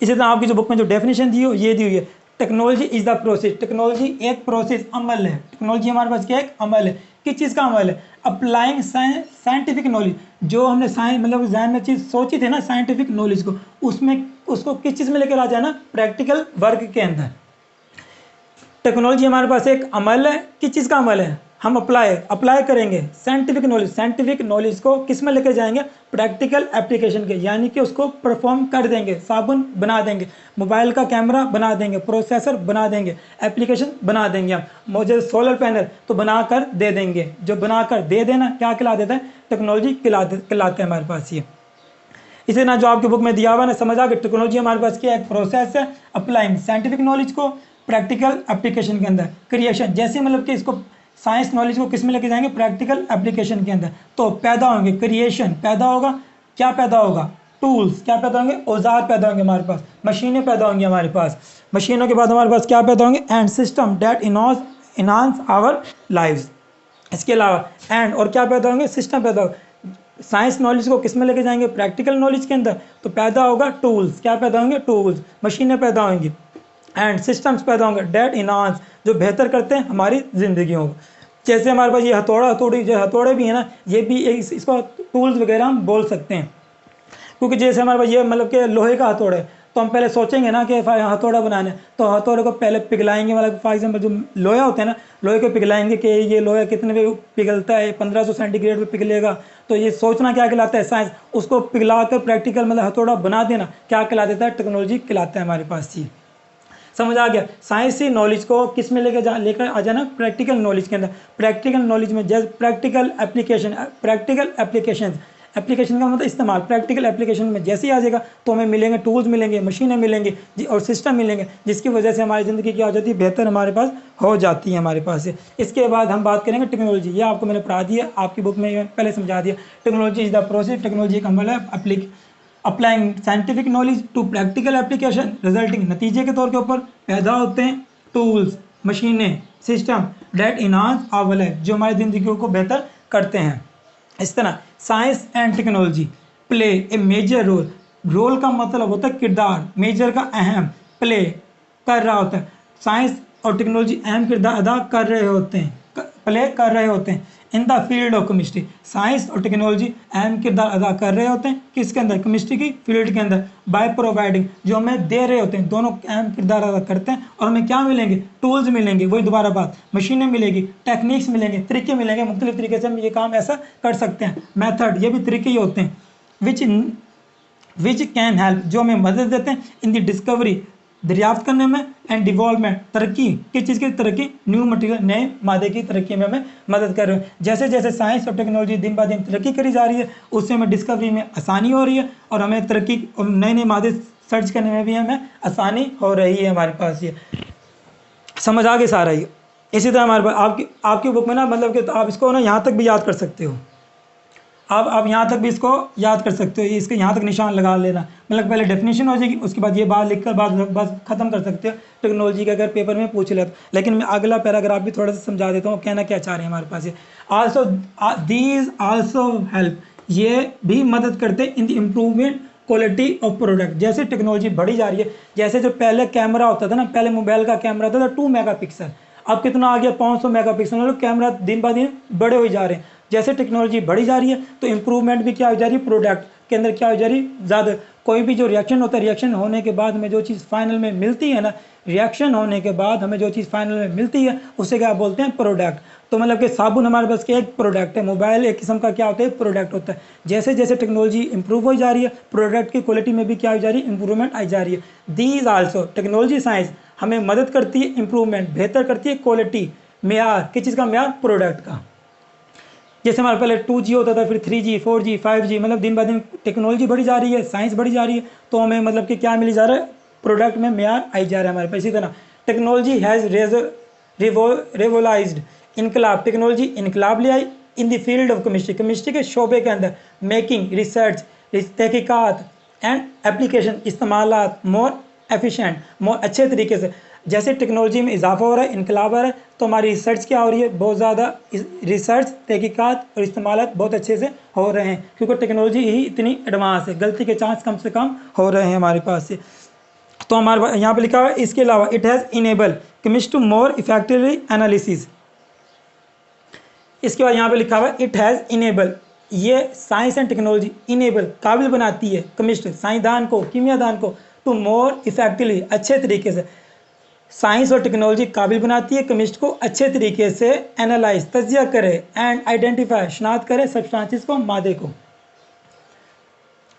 इसी तरह आपकी जो बुक में जो डेफिनेशन दी हो ये दी हुई है, technology is the process. Technology एक प्रोसेस, अमल है। टेक्नोलॉजी हमारे पास क्या है, एक अमल है। किस चीज़ का अमल है, अप्लाइंग साइंटिफिक नॉलेज। जो हमने साइंस मतलब जहन में चीज़ सोची थी ना, साइंटिफिक नॉलेज को, उसमें उसको किस चीज़ में लेकर आ जाना, प्रैक्टिकल वर्क के अंदर। टेक्नोलॉजी हमारे पास एक अमल है। किस चीज़ का अमल है, हम अप्लाई करेंगे साइंटिफिक नॉलेज को किस में लेकर जाएंगे, प्रैक्टिकल एप्लीकेशन के, यानी कि उसको परफॉर्म कर देंगे। साबुन बना देंगे, मोबाइल का कैमरा बना देंगे, प्रोसेसर बना देंगे, एप्लीकेशन बना देंगे। हम मुझे सोलर पैनल तो बनाकर दे देंगे। जो बनाकर दे देना क्या कहला देता है, टेक्नोलॉजी कहलाते हैं हमारे पास ये। इसी ना जो आपकी बुक में दिया हुआ ना, समझ आ कि टेक्नोलॉजी हमारे पास क्या एक प्रोसेस है, अप्लाइंग साइंटिफिक नॉलेज को प्रैक्टिकल एप्लीकेशन के अंदर। क्रिएशन, जैसे मतलब कि इसको साइंस नॉलेज को किस में लेके जाएंगे, प्रैक्टिकल एप्लीकेशन के अंदर। तो पैदा होंगे, क्रिएशन पैदा होगा, क्या पैदा होगा, टूल्स क्या पैदा होंगे, औजार पैदा होंगे हमारे पास, मशीनें पैदा होंगी हमारे पास। मशीनों के बाद हमारे पास क्या पैदा होंगे, and system that enhance our lives. इसके अलावा एंड और क्या पैदा होंगे, सिस्टम पैदा होगा। साइंस नॉलेज को किस में लेके जाएंगे, प्रैक्टिकल नॉलेज के अंदर। तो पैदा होगा टूल्स, क्या पैदा होंगे, टूल्स, मशीनें पैदा होंगी, एंड सिस्टम्स पैदा होंगे डेट इनहांस, जो बेहतर करते हैं हमारी जिंदगियों को। जैसे हमारे पास ये हथौड़ी जो हथौड़े भी है ना, ये भी इसको टूल्स वगैरह हम बोल सकते हैं। क्योंकि जैसे हमारे पास ये मतलब कि लोहे का हथौड़ा है, तो हम पहले सोचेंगे ना कि हथौड़ा बनाना है, तो हथौड़े को पहले पिघलाएंगे, मतलब फॉर एग्जाम्पल जो लोहा होता है ना, लोहे को पिघलाएंगे कि ये लोहा कितने पे पिघलता है, 1500 सेंटीग्रेड पे पिघलेगा। तो ये सोचना क्या कहलाता है, साइंस। उसको पिघला कर प्रैक्टिकल मतलब हथौड़ा बना देना क्या कहला देता है, टेक्नोलॉजी कहलाता है हमारे पास। जी समझ आ गया। साइंसी नॉलेज को किस में लेकर आ जाना, प्रैक्टिकल नॉलेज के अंदर। प्रैक्टिकल नॉलेज में जैसे प्रैक्टिकल एप्लीकेशन एप्लीकेशन का मतलब इस्तेमाल, प्रैक्टिकल एप्लीकेशन में जैसे ही आ जाएगा तो हमें मिलेंगे टूल्स, मिलेंगे मशीनें मिलेंगी जी, और सिस्टम मिलेंगे, जिसकी वजह से हमारी ज़िंदगी क्या हो जाती है, बेहतर हमारे पास हो जाती है हमारे पास से। इसके बाद हम बात करेंगे टेक्नोलॉजी। ये आपको मैंने पढ़ा दिया, आपकी बुक में पहले समझा दिया। Technology is the process, technology का मतलब applying scientific knowledge to practical application, resulting नतीजे के तौर के ऊपर पैदा होते हैं टूल्स, मशीनें, system that enhance our life, जो हमारी ज़िंदगी को बेहतर करते हैं। इस तरह science and technology play a major role. Role का मतलब होता है किरदार, मेजर का अहम, प्ले कर रहा होता है। साइंस और टेक्नोलॉजी अहम किरदार अदा कर रहे होते हैं, प्ले कर रहे होते हैं इन the field of chemistry. Science और टेक्नोलॉजी अहम किरदार अदा कर रहे होते हैं किसके अंदर, केमिस्ट्री की फील्ड के अंदर, बाय प्रोवाइडिंग, जो हमें दे रहे होते हैं, दोनों अहम किरदार अदा करते हैं। और हमें क्या मिलेंगे, टूल्स मिलेंगे, वही दोबारा बात, मशीनें मिलेगी, टेक्निक्स मिलेंगे, तरीके मिलेंगे, मुख्तलिफ तरीके से हम ये काम ऐसा कर सकते हैं। मेथड, ये भी तरीके ही होते हैं। विच कैन हेल्प, जो हमें मदद देते हैं इन द डिस्कवरी, दरियाफ्त करने में, एंड डिवॉल्वमेंट, तरक्की, किस चीज़ की तरक्की, न्यू मटेरियल, नए मादे की तरक्की में हमें मदद कर रहे हैं। जैसे जैसे साइंस और टेक्नोलॉजी दिन ब दिन तरक्की करी जा रही है, उससे हमें डिस्कवरी में आसानी हो रही है, और हमें तरक्की और नए नए मादे सर्च करने में भी हमें आसानी हो रही है हमारे पास। ये समझ आ गया सारा ही। इसी तरह हमारे पास आपकी बुक में ना, मतलब कि आप इसको ना यहाँ तक भी याद कर सकते हो, आप यहाँ तक भी इसको याद कर सकते हो, इसके यहाँ तक निशान लगा लेना, मतलब पहले डेफिनेशन हो जाएगी, उसके बाद ये बात लिखकर बस खत्म कर सकते हो। टेक्नोलॉजी का अगर पेपर में पूछ ले तो, लेकिन मैं अगला पैराग्राफ भी थोड़ा सा समझा देता हूँ, कहना क्या चाह रहे हैं हमारे पास। ये आल्सो दीज आल्सो हेल्प, ये भी मदद करते हैं in the improvement quality of product. जैसे टेक्नोलॉजी बढ़ी जा रही है, जैसे जो पहले कैमरा होता था ना, पहले मोबाइल का कैमरा होता था 2 मेगापिक्सल, अब कितना आ गया 500 मेगापिक्सल, मतलब कैमरा दिन ब दिन बड़े हो जा रहे हैं। जैसे टेक्नोलॉजी बढ़ी जा रही है तो इम्प्रूवमेंट भी क्या हो जा रही है, प्रोडक्ट के अंदर क्या हो जा रही है, ज़्यादा। कोई भी जो रिएक्शन होता है, रिएक्शन होने के बाद हमें जो चीज़ फाइनल में मिलती है ना, रिएक्शन होने के बाद हमें जो चीज़ फाइनल में मिलती है उसे क्या बोलते हैं, प्रोडक्ट। तो मतलब कि साबुन हमारे पास के एक प्रोडक्ट है, मोबाइल एक किस्म का क्या होता है, प्रोडक्ट होता है। जैसे जैसे टेक्नोलॉजी इंप्रूव हो जा रही है, प्रोडक्ट की क्वालिटी में भी क्या हो जा रही है, इंप्रूवमेंट आई जा रही है। दीज आल्सो, टेक्नोलॉजी साइंस हमें मदद करती है, इंप्रूवमेंट बेहतर करती है, क्वालिटी मेयार, किस चीज़ का मेयार, प्रोडक्ट का। जैसे हमारे पहले 2G होता था, फिर 3G 4G 5G, मतलब दिन ब दिन टेक्नोलॉजी बढ़ी जा रही है, साइंस बढ़ी जा रही है, तो हमें मतलब कि क्या मिली जा रहा है, प्रोडक्ट में मेयार आई जा रहा है हमारे पास। इसी तरह टेक्नोलॉजी हैज़ रिवोलाइज्ड, इनकलाब, टेक्नोलॉजी इनकलाब ले आई in the field of chemistry, chemistry के शोबे के अंदर, मेकिंग रिसर्च, तहकीकात एंड एप्लीकेशन, इस्तेमालात मोर एफिशिएंट, मोर अच्छे तरीके से। जैसे टेक्नोलॉजी में इजाफा हो रहा है, इनकलाब आ रहा है, तो हमारी रिसर्च क्या हो रही है, बहुत ज़्यादा रिसर्च, तहकीकात और इस्तेमालात बहुत अच्छे से हो रहे हैं, क्योंकि टेक्नोलॉजी ही इतनी एडवांस है, गलती के चांस कम से कम हो रहे हैं हमारे पास से। तो हमारे यहाँ पे लिखा हुआ है, इसके अलावा it has enable chemist to more effectively analysis. इसके बाद यहाँ पे लिखा हुआ है इट हैज़ इनेबल, ये साइंस एंड टेक्नोलॉजी इनेबल, काबिल बनाती है केमिस्ट, साइंसदान को, कीमियादान को, टू मोर इफेक्टिवली, अच्छे तरीके से। साइंस और टेक्नोलॉजी काबिल बनाती है केमिस्ट को अच्छे तरीके से एनालाइज, तज्जिया करे, एंड आइडेंटिफाई, शनाख्त करे, सब्सटेंसेस को, मादे को।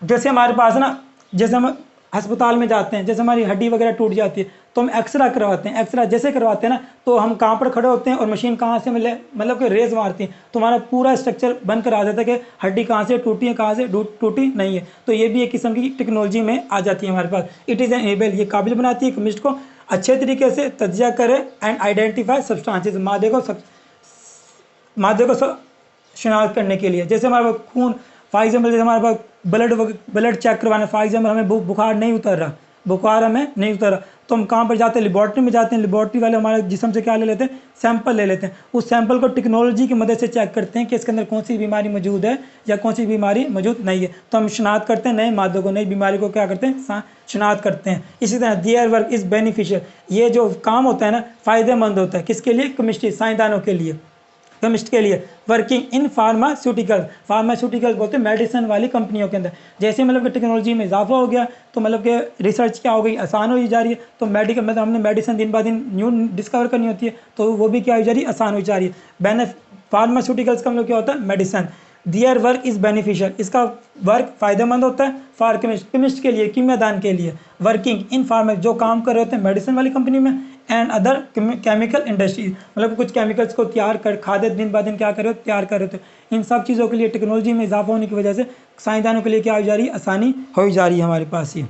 जैसे हमारे पास ना, जैसे हम अस्पताल में जाते हैं, जैसे हमारी हड्डी वगैरह टूट जाती है तो हम एक्सरा करवाते हैं, एक्सरा जैसे करवाते हैं ना, तो हम कहाँ पर खड़े होते हैं और मशीन कहाँ से मिले, मतलब कि रेज मारती है, तो हमारा पूरा स्ट्रक्चर बनकर आ जाता है कि हड्डी कहाँ से टूटी है, कहाँ से टूटी नहीं है। तो ये भी एक किस्म की टेक्नोलॉजी में आ जाती है हमारे पास। इट इज़ एन एबल, ये काबिल बनाती है केमिस्ट को अच्छे तरीके से तज्जिया करे, एंड आइडेंटिफाई सब्सटेंसेस, मादे को शनाख्त करने के लिए। जैसे हमारे पास खून, फॉर एग्जाम्पल जैसे हमारे पास ब्लड चेक करवाना, फॉर एग्जाम्पल हमें बुखार नहीं उतर रहा, बुखार हमें नहीं उतर रहा, तो हम कहाँ पर जाते हैं, लेबॉर्ट्री में जाते हैं। लेबॉर्ट्री वाले हमारे जिस्म से क्या ले लेते हैं, सैंपल ले लेते हैं। उस सैंपल को टेक्नोलॉजी की मदद से चेक करते हैं कि इसके अंदर कौन सी बीमारी मौजूद है या कौन सी बीमारी मौजूद नहीं है। तो हम शनाख्त करते हैं नए मादों को, नई बीमारी को क्या करते हैं, शनाख्त करते हैं। इसी तरह देयर वर्क इज़ बेनिफिशियल, ये जो काम होता है ना फ़ायदेमंद होता है, किसके लिए, केमिस्ट्री, साइंसदानों के लिए। केमिस्ट के लिए, वर्किंग इन फार्मास्यूटिकल्स बोलते हैं मेडिसिन वाली कंपनियों के अंदर। जैसे मतलब कि टेक्नोलॉजी में इजाफा हो गया तो मतलब कि रिसर्च क्या हो गई, आसान हो जा रही है। तो मेडिकल मतलब हमने मेडिसिन दिन ब दिन न्यू डिस्कवर करनी होती है, तो वो भी क्या हो जा रही है, आसान हो जा रही है। फार्मास्यूटिकल्स का मतलब क्या होता है, medicine. Their work is beneficial, इसका वर्क फ़ायदेमंद होता है फॉर केमिस्ट के लिए, कीमियादान के लिए। वर्किंग इन फार्मा, जो काम कर रहे होते हैं मेडिसिन वाली कंपनी में, एंड अदर केमिकल इंडस्ट्री, मतलब कुछ केमिकल्स को तैयार कर, खाद्य दिन ब दिन क्या कर रहे हो, तैयार कर रहे होते। इन सब चीज़ों के लिए टेक्नोलॉजी में इजाफा होने की वजह से साइंसदानों के लिए क्या हो जा रही है, आसानी हो जा रही है हमारे पास ये।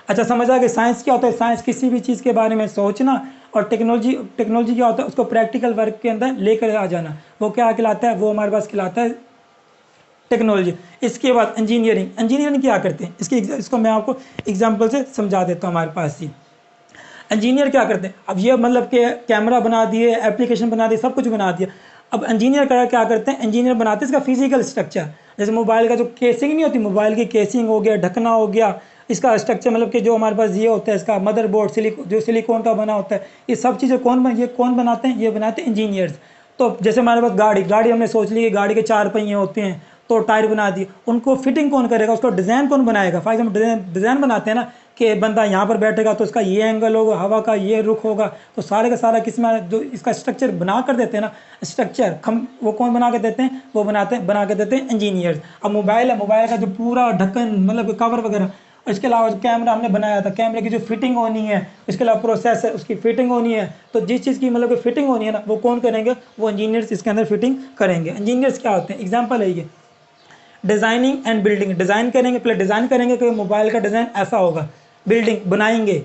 अच्छा, समझ आ गया साइंस क्या होता है। साइंस किसी भी चीज़ के बारे में सोचना, और टेक्नोलॉजी क्या होता है, उसको प्रैक्टिकल वर्क के अंदर लेकर आ जाना, वो क्या कहलाता है, वो हमारे पास कहलाता है टेक्नोलॉजी। इसके बाद इंजीनियरिंग क्या करते हैं, इसको मैं आपको एग्जांपल से समझा देता हूँ हमारे पास ही। इंजीनियर क्या करते हैं, अब ये मतलब कि कैमरा बना दिए, एप्लीकेशन बना दिए, सब कुछ बना दिया। अब इंजीनियर क्या करते हैं, इंजीनियर बनाते हैं इसका फिजिकल स्ट्रक्चर। जैसे मोबाइल का जो केसिंग नहीं होती, मोबाइल की केसिंग हो गया, ढकना हो गया, इसका स्ट्रक्चर मतलब कि जो हमारे पास ये होता है, इसका मदरबोर्ड जो सिलिकॉन का बना होता है, ये सब चीज़ें कौन बनाते हैं, ये बनाते हैं इंजीनियर्स। तो जैसे हमारे पास गाड़ी हमने सोच ली कि गाड़ी के 4 पहिए होते हैं, तो टायर बना दिए, उनको फिटिंग कौन करेगा, उसको डिज़ाइन कौन बनाएगा। फॉर एग्जाम्पल डिज़ाइन बनाते हैं ना कि बंदा यहाँ पर बैठेगा तो इसका ये एंगल होगा, हवा का ये रुख होगा, तो सारे का सारा किसमें जो इसका स्ट्रक्चर बना कर देते हैं ना, स्ट्रक्चर वो कौन बना के देते हैं, वो बना के देते हैं इंजीनियर्स। अब मोबाइल है, मोबाइल का जो पूरा ढक्कन मतलब कवर वगैरह, इसके अलावा जो कैमरा हमने बनाया था, कैमरे की जो फिटिंग होनी है, इसके अलावा प्रोसेसर उसकी फिटिंग होनी है, तो जिस चीज़ की मतलब कि फिटिंग होनी है ना, वो कौन करेंगे, वो इंजीनियर्स इसके अंदर फिटिंग करेंगे। इंजीनियर्स क्या होते हैं, एग्जाम्पल है ये डिज़ाइनिंग एंड बिल्डिंग। डिज़ाइन करेंगे, पहले डिज़ाइन करेंगे कि मोबाइल का डिज़ाइन ऐसा होगा, बिल्डिंग बनाएंगे,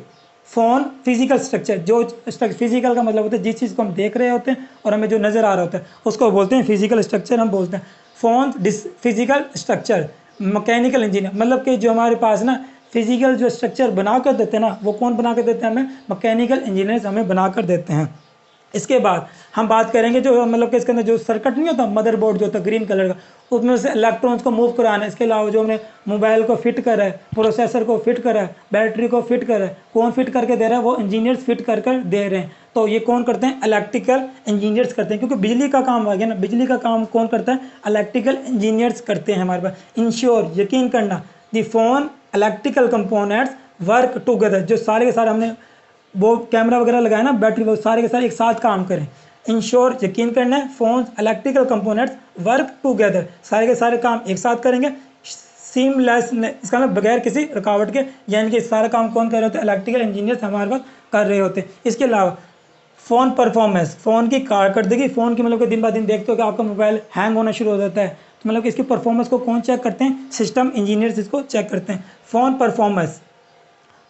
फ़ोन फिजिकल स्ट्रक्चर, जो फिजिकल का मतलब होता है जिस चीज़ को हम देख रहे होते हैं और हमें जो नज़र आ रहा होता है उसको बोलते हैं फिजिकल स्ट्रक्चर, हम बोलते हैं phone physical structure. Mechanical engineer मतलब कि जो हमारे पास ना फिजिकल जो स्ट्रक्चर बना कर देते हैं ना, वो कौन बना कर देते हैं, हमें मैकेनिकल इंजीनियर्स हमें बना कर देते हैं। इसके बाद हम बात करेंगे जो मतलब कि इसके अंदर जो सर्किट नहीं होता, मदरबोर्ड जो होता है ग्रीन कलर का, उसमें से इलेक्ट्रॉन्स को मूव कराना है। इसके अलावा जो हमने मोबाइल को फिट करा है, प्रोसेसर को फिट करा है, बैटरी को फिट करा है, कौन फिट करके दे रहा है, वो इंजीनियर्स फिट कर दे रहे हैं। तो ये कौन करते हैं, इलेक्ट्रिकल इंजीनियर्स करते हैं, क्योंकि बिजली का काम आ गया ना, बिजली का काम कौन करता है, इलेक्ट्रिकल इंजीनियर्स करते हैं हमारे पास। इंश्योर यकीन करना the phone electrical components work together, जो सारे के सारे हमने वो कैमरा वगैरह लगाया ना, बैटरी, वो सारे के सारे एक साथ काम करें। इंश्योर यकीन करना है, phone electrical components work together, सारे के सारे काम एक साथ करेंगे। सीमलेस, इसका मतलब बगैर किसी रुकावट के, यानी कि सारा काम कौन कर रहे होते हैं, इलेक्ट्रिकल इंजीनियर्स हमारे पास कर रहे होते हैं। इसके अलावा फ़ोन परफॉर्मेंस, फ़ोन की कारकर्दगी, फ़ोन की मतलब कि दिन ब दिन देखते हो कि आपका मोबाइल हैंग होना शुरू हो जाता है, तो मतलब कि इसकी परफॉर्मेंस को कौन चेक करते हैं, सिस्टम इंजीनियर्स इसको चेक करते हैं। फ़ोन परफॉर्मेंस,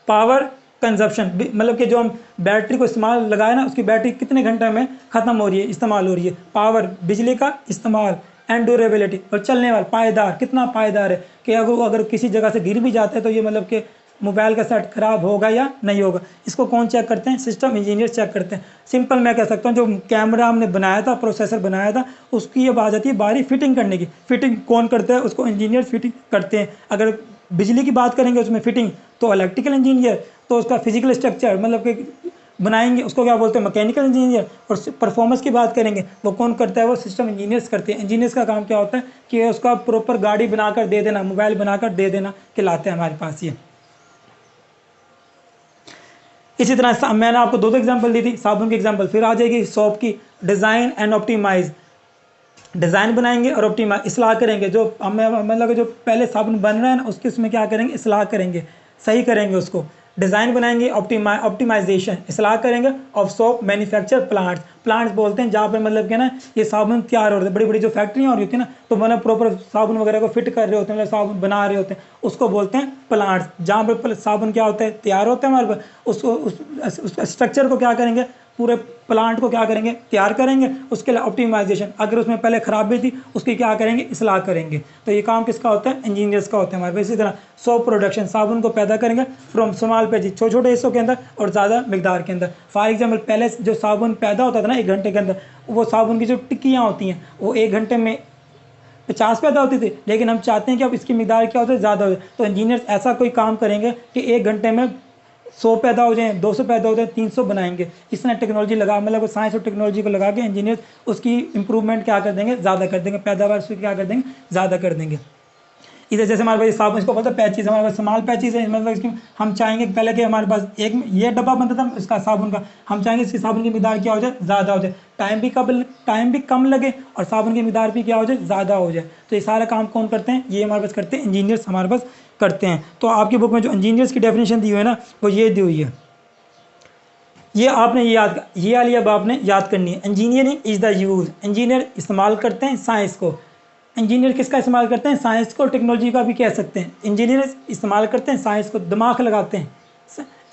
पावर कंजप्शन, मतलब कि जो हम बैटरी को इस्तेमाल लगाए ना, उसकी बैटरी कितने घंटे में ख़त्म हो रही है, इस्तेमाल हो रही है। पावर, बिजली का इस्तेमाल, एंड ड्यूरेबिलिटी, और चलने वाला पायदार, कितना पायदार है कि अगर किसी जगह से गिर भी जाता है तो ये मतलब कि मोबाइल का सेट खराब होगा या नहीं होगा, इसको कौन चेक करते हैं, सिस्टम इंजीनियर चेक करते हैं। सिंपल मैं कह सकता हूँ जो कैमरा हमने बनाया था, प्रोसेसर बनाया था, उसकी ये बात आती है बारी फिटिंग करने की। फिटिंग कौन करता है, उसको इंजीनियर फिटिंग करते हैं। अगर बिजली की बात करेंगे उसमें फिटिंग तो इलेक्ट्रिकल इंजीनियर, तो उसका फिजिकल स्ट्रक्चर मतलब कि बनाएंगे उसको क्या बोलते हैं, मैकेनिकल इंजीनियर। और परफॉर्मेंस की बात करेंगे वो कौन करता है, वो सिस्टम इंजीनियर्स करते हैं। इंजीनियर्स का काम क्या होता है कि उसका प्रॉपर गाड़ी बनाकर दे देना, मोबाइल बनाकर दे देना कहलाते हैं हमारे पास ये। इसी तरह मैंने आपको दो एग्जांपल दी थी, साबुन की एग्जांपल, फिर आ जाएगी सोप की। डिज़ाइन एंड ऑप्टिमाइज, डिज़ाइन बनाएंगे और ऑप्टिमाइज इसलाह करेंगे। जो हमें मतलब जो पहले साबुन बन रहा है ना, उसकी उसमें क्या करेंगे, इसलाह करेंगे, सही करेंगे उसको। डिज़ाइन बनाएंगे, ऑप्टिमाइजेशन इसलाह करेंगे ऑफ सोप मैन्युफैक्चर प्लांट्स बोलते हैं जहाँ पे मतलब कि ना ये साबुन तैयार हो रहे हैं। बड़ी बड़ी जो फैक्ट्रियाँ हो रही होती है ना, तो मतलब प्रॉपर साबुन वगैरह को फिट कर रहे होते हैं, मतलब साबुन बना रहे होते हैं, उसको बोलते हैं प्लांट्स। जहाँ पर साबुन क्या होता है, तैयार होता है हमारे पास, उसको उस स्ट्रक्चर को क्या करेंगे, पूरे प्लांट को क्या करेंगे, तैयार करेंगे। उसके लिए ऑप्टिमाइजेशन, अगर उसमें पहले खराबी थी उसकी क्या करेंगे, इसलाह करेंगे। तो ये काम किसका होता है, इंजीनियर्स का होता है हमारे पास। इसी तरह सोप प्रोडक्शन, साबुन को पैदा करेंगे फ्रॉम स्मॉल पेज, छोटे छोटे हिस्सों के अंदर और ज़्यादा मिकदार के अंदर। फॉर एग्जाम्पल पहले जो साबुन पैदा होता था ना 1 घंटे के अंदर, वो साबुन की जो टिक्कियाँ होती हैं वो 1 घंटे में 50 पैदा होती थी, लेकिन हम चाहते हैं कि अब इसकी मिकदार क्या होती है, ज़्यादा हो जाए। तो इंजीनियर्स ऐसा कोई काम करेंगे कि 1 घंटे में 100 पैदा हो जाए, 200 पैदा हो जाए, 300 बनाएंगे। इस तरह टेक्नोलॉजी लगा, मतलब साइंस और टेक्नोलॉजी को लगा के इंजीनियर उसकी इंप्रूवमेंट क्या कर देंगे, ज़्यादा कर देंगे, पैदावार उसकी क्या कर देंगे, ज़्यादा कर देंगे। इधर जैसे हमारे पास साबुन, इसको बोलते हैं पैचेस, हमारे पास स्मॉल पैचेस है, मतलब इसकी हम चाहेंगे कि पहले कि हमारे पास एक ये डब्बा बनता था इसका साबुन का, हम चाहेंगे इसकी साबुन की मिकदार क्या हो जाए, ज़्यादा हो जाए, टाइम भी कम लगे और साबुन की मिकदार भी क्या हो जाए, ज़्यादा हो जाए। तो ये सारा काम कौन करते हैं, ये हमारे पास करते हैं इंजीनियर्स हमारे पास करते हैं। तो आपकी बुक में जो इंजीनियर्स की डेफिनेशन दी हुई है ना, वो ये दी हुई है, ये आपने ये वाली अब आपने याद करनी है। Engineering is the use, engineer इस्तेमाल करते हैं साइंस को। इंजीनियर किसका इस्तेमाल करते हैं, साइंस को, टेक्नोलॉजी का भी कह सकते हैं। इंजीनियर इस्तेमाल करते हैं साइंस को, दिमाग लगाते हैं,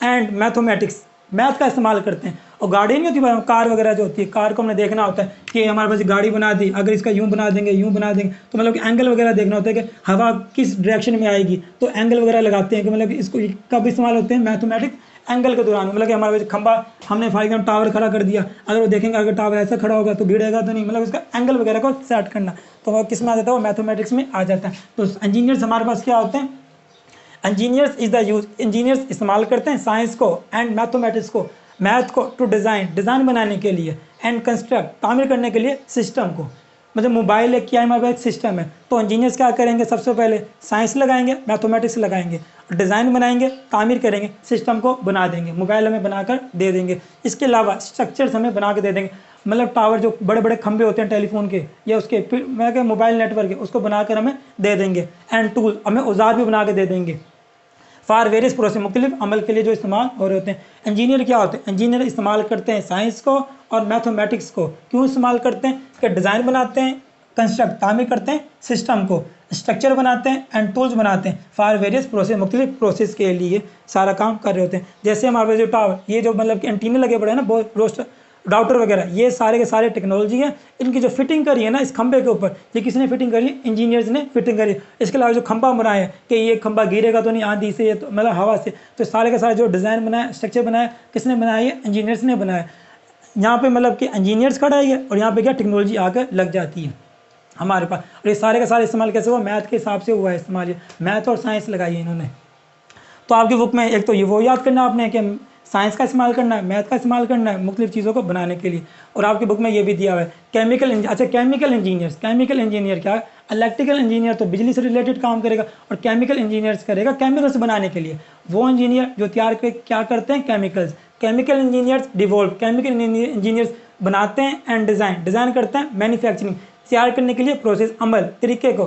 एंड मैथमेटिक्स, मैथ का इस्तेमाल करते हैं। और गाड़ी नहीं होती, कार वगैरह जो होती है, कार को हमने देखना होता है कि हमारे पास गाड़ी बना दी, अगर इसका यूँ बना देंगे, यूँ बना देंगे, तो मतलब कि एंगल वगैरह देखना होता है कि हवा किस डायरेक्शन में आएगी, तो एंगल वगैरह लगाते हैं कि मतलब इसको कब इस्तेमाल होते हैं, मैथमेटिक्स एंगल के दौरान। मतलब कि हमारे पास खंबा हमने फॉर एग्जाम्पल टावर खड़ा कर दिया, अगर वो देखेंगे अगर टावर ऐसा खड़ा होगा तो भिड़ेगा तो नहीं, मतलब उसका एंगल वगैरह को सेट करना, तो वो किस में आ जाता है, वो मैथमेटिक्स में आ जाता है। तो इंजीनियर्स हमारे पास क्या होते हैं, engineers is the use, engineers इस्तेमाल करते हैं साइंस को एंड मैथमेटिक्स को, मैथ को टू डिज़ाइन बनाने के लिए, एंड कंस्ट्रक्ट तामीर करने के लिए सिस्टम को। मतलब मोबाइल एक क्या है, हमारे पास एक सिस्टम है, तो इंजीनियर्स क्या करेंगे, सबसे पहले साइंस लगाएंगे, मैथमेटिक्स लगाएंगे, डिज़ाइन बनाएंगे, तामीर करेंगे, सिस्टम को बना देंगे, मोबाइल हमें बनाकर दे देंगे। इसके अलावा स्ट्रक्चर्स हमें बना के दे देंगे, मतलब टावर जो बड़े बड़े खंभे होते हैं टेलीफोन के या उसके फिर मोबाइल नेटवर्क के, उसको बनाकर हमें दे देंगे। एंड टूल, हमें औजार भी बना के दे देंगे फॉर वेरियस प्रोसेस, मुख्तलिफ अमल के लिए जो इस्तेमाल हो रहे होते हैं। इंजीनियर क्या होते हैं, इंजीनियर इस्तेमाल करते हैं साइंस को और मैथमेटिक्स को। क्यों इस्तेमाल करते हैं, कि डिज़ाइन बनाते हैं, कंस्ट्रक्ट तामीर करते हैं सिस्टम को, स्ट्रक्चर बनाते हैं, एंड टूल्स बनाते हैं फॉर वेरियस प्रोसेस, मुख्तलिफ प्रोसेस के लिए सारा काम कर रहे होते हैं। जैसे हमारे जो टावर, ये जो मतलब कि एंटीने लगे पड़े हैं ना, बहुत रोस्टर राउटर वगैरह, ये सारे के सारे टेक्नोलॉजी है। इनकी जो फिटिंग करी है ना इस खंबे के ऊपर, ये किसने फिटिंग करी है, इंजीनियर्स ने फिटिंग करी है। इसके अलावा जो खंबा बनाया है कि ये खंबा गिरेगा तो नहीं आंधी से, तो मतलब हवा से, तो सारे के सारे जो डिज़ाइन बनाया, स्ट्रक्चर बनाया, किसने बनाया, ये इंजीनियर्स ने बनाया। यहाँ पे मतलब कि इंजीनियर्स खड़ा है और यहाँ पे क्या टेक्नोलॉजी आकर लग जाती है हमारे पास। और ये सारे का सारे इस्तेमाल कैसे हुआ, मैथ के हिसाब से हुआ है इस्तेमाल, मैथ और साइंस लगाई है इन्होंने। तो आपकी बुक में एक तो ये वो याद करना आपने कि साइंस का इस्तेमाल करना है, मैथ का इस्तेमाल करना है मुख्तलिफ चीज़ों को बनाने के लिए। और आपकी बुक में ये भी दिया हुआ है केमिकल इंजीनियर्स, केमिकल इंजीनियर क्या है, इलेक्ट्रिकल इंजीनियर तो बिजली से रिलेटेड काम करेगा, और केमिकल इंजीनियर्स करेगा केमिकल्स बनाने के लिए। वो इंजीनियर जो क्या करते हैं, chemicals. Chemical engineers devolve, chemical engineers बनाते हैं, एंड डिज़ाइन करते हैं, मैन्युफैक्चरिंग तैयार करने के लिए, प्रोसेस अमल तरीके को,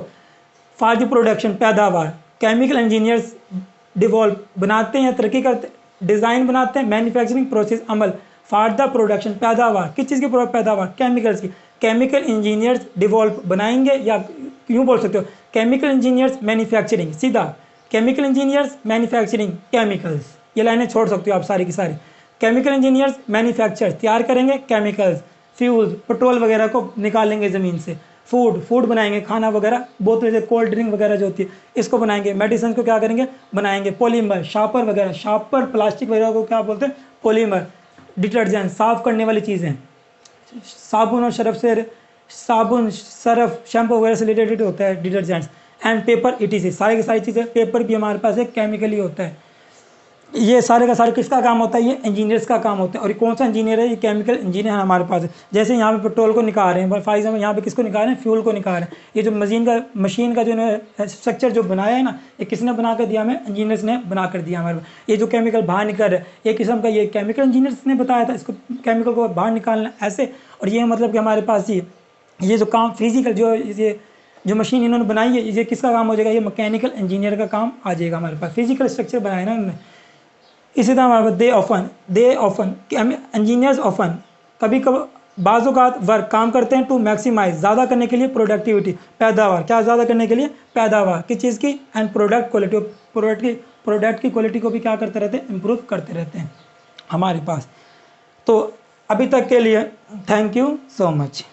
फॉर द प्रोडक्शन पैदावार। केमिकल इंजीनियर्स डिवॉल्व बनाते हैं, तरक्की करते, डिज़ाइन बनाते हैं, manufacturing process Amal, for the production पैदावार, किस चीज़ की पैदावार, केमिकल्स की। केमिकल इंजीनियर्स डिवॉल्व बनाएंगे, या यूँ बोल सकते हो केमिकल इंजीनियर्स मैन्युफैक्चरिंग, सीधा केमिकल इंजीनियर्स मैन्युफैक्चरिंग केमिकल्स, ये लाइनें छोड़ सकते हो आप सारी की सारी। केमिकल इंजीनियर्स मैन्युफैक्चर तैयार करेंगे केमिकल्स, फ्यूल पेट्रोल वगैरह को निकालेंगे ज़मीन से, फूड बनाएंगे, खाना वगैरह, बोतल से कोल्ड ड्रिंक वगैरह जो होती है इसको बनाएंगे, मेडिसिन को क्या करेंगे, बनाएंगे, पॉलीमर, शार्पर वगैरह, शार्पर प्लास्टिक वगैरह को क्या बोलते हैं, पॉलीमर, डिटर्जेंट साफ़ करने वाली चीज़ें, साबुन और सर्फ शैम्पू वगैरह से रिलेटेड होता है डिटर्जेंट्स, एंड पेपर ETC, सारी की सारी चीज़ें, पेपर भी हमारे पास एक केमिकल ही होता है। ये सारे का सारे किसका काम होता है, ये इंजीनियर्स का काम होता है। और ये कौन सा इंजीनियर है, ये केमिकल इंजीनियर है हमारे पास। जैसे यहाँ पे पेट्रोल को निकाल रहे हैं, फॉर एग्जाम्पल यहाँ पे किसको निकाल रहे हैं, फ्यूल को निकाल रहे हैं। ये जो मशीन का जो स्ट्रक्चर जो बनाया है ना, ये किसने बना कर दिया हमें, इंजीनियर्स ने बना कर दिया हमारे। ये जो केमिकल बाहर निकल रहा है एक किस्म का, ये केमिकल इंजीनियर्स ने बताया था इसको, केमिकल को बाहर निकालना ऐसे। और ये मतलब कि हमारे पास ये जो काम फिजिकल जो मशीन इन्होंने बनाई है, ये किसका काम हो जाएगा, ये मैकेनिकल इंजीनियर का काम आ जाएगा हमारे पास। फिजिकल स्ट्रक्चर बनाया ना उन्होंने। इसी तरह हमारे पास दे ऑफन इंजीनियर्स ऑफन, कभी कभी बाज़-औक़ात वर्क काम करते हैं टू मैक्सिमाइज, ज़्यादा करने के लिए, प्रोडक्टिविटी पैदावार, क्या ज़्यादा करने के लिए, पैदावार किस चीज़ की, एंड प्रोडक्ट क्वालिटी, प्रोडक्ट की क्वालिटी को भी क्या करते रहते हैं, इम्प्रूव करते रहते हैं हमारे पास। तो अभी तक के लिए थैंक यू सो मच।